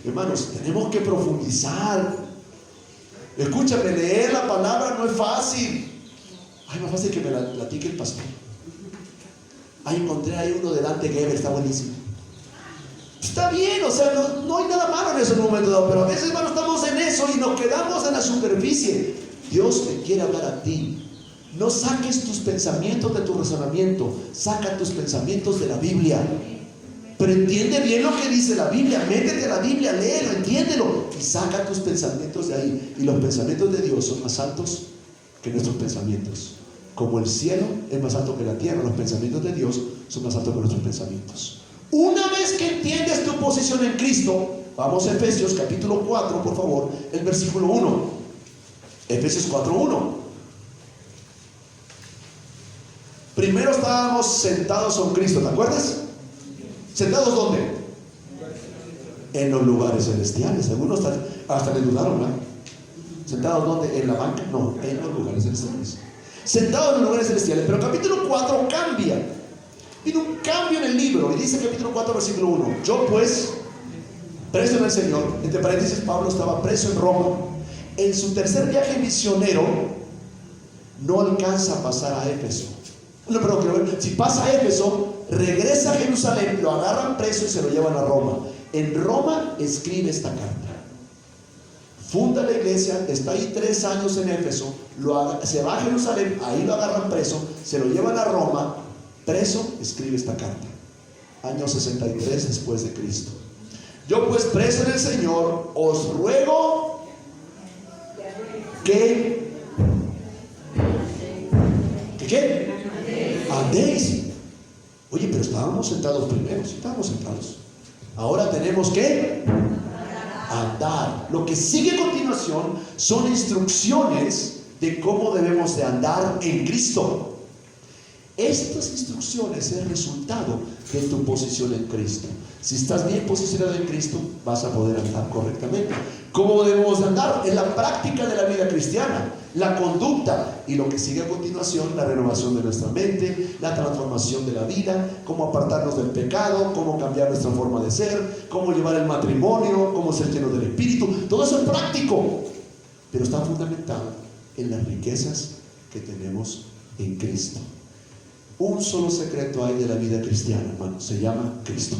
Hermanos, tenemos que profundizar. Escúchame, leer la palabra no es fácil. Ay, más fácil que me la platique el pastor. Ay, encontré ahí uno de Dante Gebel, está buenísimo. Está bien, o sea, no hay nada malo en ese momento dado, pero a veces, hermano, estamos en eso y nos quedamos en la superficie. Dios te quiere hablar a ti. No saques tus pensamientos de tu razonamiento, saca tus pensamientos de la Biblia. Pero entiende bien lo que dice la Biblia, métete a la Biblia, léelo, entiéndelo y saca tus pensamientos de ahí. Y los pensamientos de Dios son más altos que nuestros pensamientos. Como el cielo es más alto que la tierra, los pensamientos de Dios son más altos que nuestros pensamientos. Una vez que entiendes tu posición en Cristo, vamos a Efesios capítulo 4, por favor, el versículo 1. Efesios 4:1. Primero estábamos sentados con Cristo, ¿te acuerdas? ¿Sentados dónde? En los lugares celestiales. Algunos hasta le dudaron, ¿verdad? ¿Sentados dónde? ¿En la banca? No, en los lugares celestiales. Sentados en los lugares celestiales. Pero capítulo 4 cambia. Viene un cambio en el libro. Y dice capítulo 4, versículo 1. Yo pues, preso en el Señor. Entre paréntesis, Pablo estaba preso en Roma. En su tercer viaje misionero, no alcanza a pasar a Éfeso. No, perdón, si pasa a Éfeso, regresa a Jerusalén, lo agarran preso y se lo llevan a Roma. En Roma escribe esta carta. Funda la iglesia, está ahí 3 años en Éfeso, se va a Jerusalén, ahí lo agarran preso, se lo llevan a Roma, preso, escribe esta carta. Año 63 después de Cristo. Yo pues, preso en el Señor, os ruego que ¿qué? Andéis. Oye, pero estábamos sentados primero. Sí, estábamos sentados. Ahora tenemos que andar. Lo que sigue a continuación son instrucciones de cómo debemos de andar en Cristo. Estas instrucciones es el resultado de tu posición en Cristo. Si estás bien posicionado en Cristo, vas a poder andar correctamente. ¿Cómo debemos andar? En la práctica de la vida cristiana, la conducta, y lo que sigue a continuación, la renovación de nuestra mente, la transformación de la vida, cómo apartarnos del pecado, cómo cambiar nuestra forma de ser, cómo llevar el matrimonio, cómo ser llenos del Espíritu. Todo eso es práctico, pero está fundamentado en las riquezas que tenemos en Cristo. Un solo secreto hay de la vida cristiana, hermano, se llama Cristo.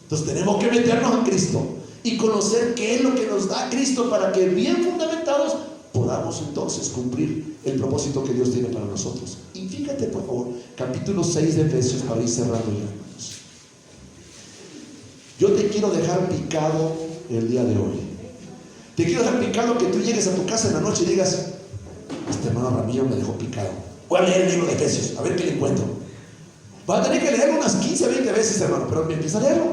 Entonces tenemos que meternos en Cristo y conocer qué es lo que nos da Cristo, para que bien fundamentados podamos entonces cumplir el propósito que Dios tiene para nosotros. Y fíjate, por favor, capítulo 6 de Efesios, para ir cerrando ya, hermanos. Yo te quiero dejar picado el día de hoy. Te quiero dejar picado, que tú llegues a tu casa en la noche y digas: este hermano Ramiro me dejó picado. Voy a leer el libro de Efesios, a ver qué le encuentro. Vas a tener que leerlo unas 15, 20 veces, hermano, pero empieza a leerlo.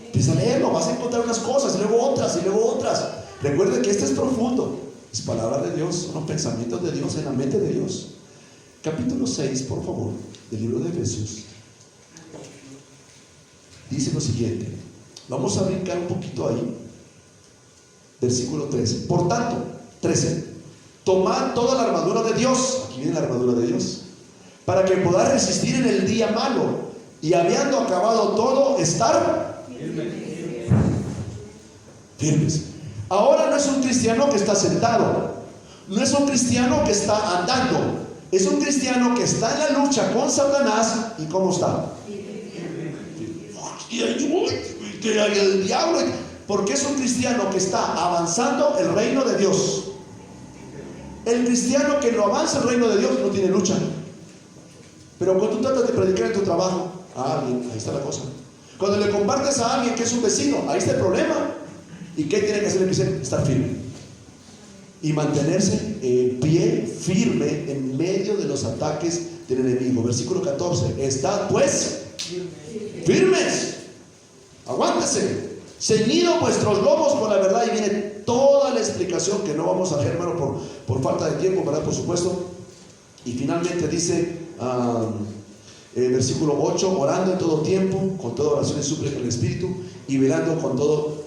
Empieza a leerlo, vas a encontrar unas cosas, y luego otras, y luego otras. Recuerde que este es profundo. Es palabra de Dios, son los pensamientos de Dios en la mente de Dios. Capítulo 6, por favor, del libro de Efesios. Dice lo siguiente. Vamos a brincar un poquito ahí. Versículo 13. Por tanto, 13. Tomad toda la armadura de Dios. Aquí viene la armadura de Dios. Para que podáis resistir en el día malo, y habiendo acabado todo, estar firmes. Ahora no es un cristiano que está sentado, no es un cristiano que está andando, es un cristiano que está en la lucha con Satanás. ¿Y cómo está? Y el diablo. Porque es un cristiano que está avanzando el reino de Dios. El cristiano que no avanza el reino de Dios no tiene lucha. Pero cuando tú tratas de predicar en tu trabajo a alguien, ahí está la cosa. Cuando le compartes a alguien que es un vecino, ahí está el problema. ¿Y qué tiene que hacer el cristiano? Estar firme y mantenerse en pie, firme, en medio de los ataques del enemigo. Versículo 14. Estad pues firmes, aguántese, ceñidos vuestros lomos con la verdad. Y viene toda la explicación que no vamos a hacer, hermano, por falta de tiempo, ¿verdad? Por supuesto. Y finalmente dice versículo 8: orando en todo tiempo, con toda oración y súplica en el Espíritu, y velando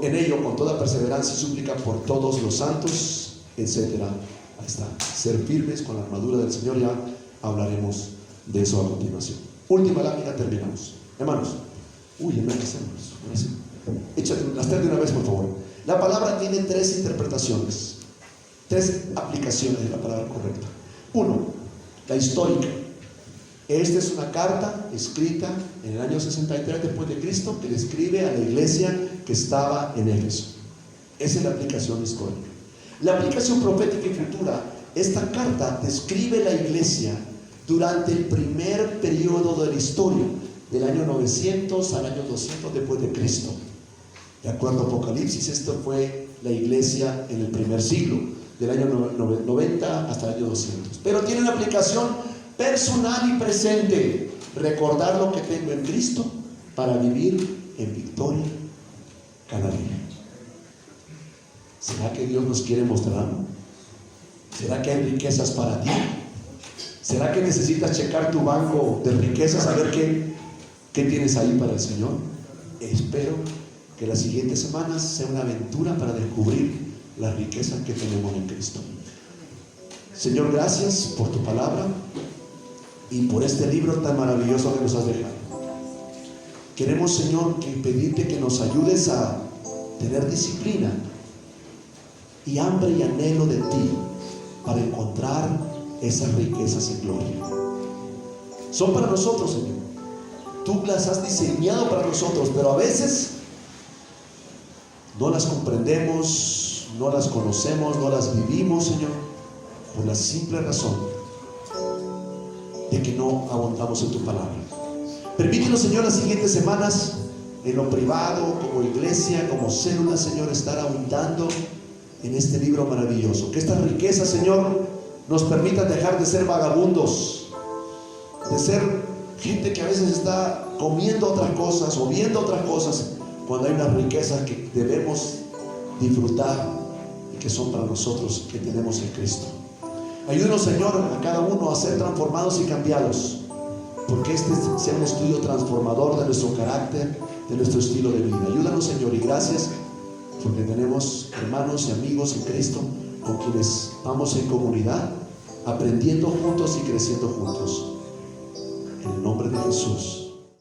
en ello con toda perseverancia y súplica por todos los santos, etc. Ahí está. Ser firmes con la armadura del Señor. Ya hablaremos de eso a continuación. Última lámina, terminamos. Hermanos, échate las tres de una vez, por favor. La palabra tiene tres interpretaciones, tres aplicaciones de la palabra correcta. Uno, la histórica. Esta es una carta escrita en el año 63 después de Cristo, que le escribe a la iglesia que estaba en Éfeso. Esa es la aplicación histórica. La aplicación profética y futura: esta carta describe la iglesia durante el primer periodo de la historia, del año 900 al año 200 después de Cristo. De acuerdo a Apocalipsis, esto fue la iglesia en el primer siglo, del año 90 hasta el año 200. Pero tiene una aplicación personal y presente: recordar lo que tengo en Cristo para vivir en victoria cada día. ¿Será que Dios nos quiere mostrar? ¿Será que hay riquezas para ti? ¿Será que necesitas checar tu banco de riquezas, a ver qué tienes ahí para el Señor? Espero que las siguientes semanas sea una aventura para descubrir las riquezas que tenemos en Cristo. Señor, gracias por tu palabra y por este libro tan maravilloso que nos has dejado. Queremos, Señor, pedirte que nos ayudes a tener disciplina y hambre y anhelo de ti para encontrar esas riquezas en gloria. Son para nosotros, Señor. Tú las has diseñado para nosotros, pero a veces no las comprendemos, no las conocemos, no las vivimos, Señor, por la simple razón de que no abundamos en tu palabra. Permítenos, Señor, las siguientes semanas, en lo privado, como iglesia, como célula, Señor, estar abundando en este libro maravilloso. Que estas riquezas, Señor, nos permitan dejar de ser vagabundos, de ser gente que a veces está comiendo otras cosas o viendo otras cosas, cuando hay unas riquezas que debemos disfrutar y que son para nosotros, que tenemos en Cristo. Ayúdanos, Señor, a cada uno a ser transformados y cambiados, porque este sea un estudio transformador de nuestro carácter, de nuestro estilo de vida. Ayúdanos, Señor, y gracias porque tenemos hermanos y amigos en Cristo con quienes vamos en comunidad, aprendiendo juntos y creciendo juntos. En el nombre de Jesús.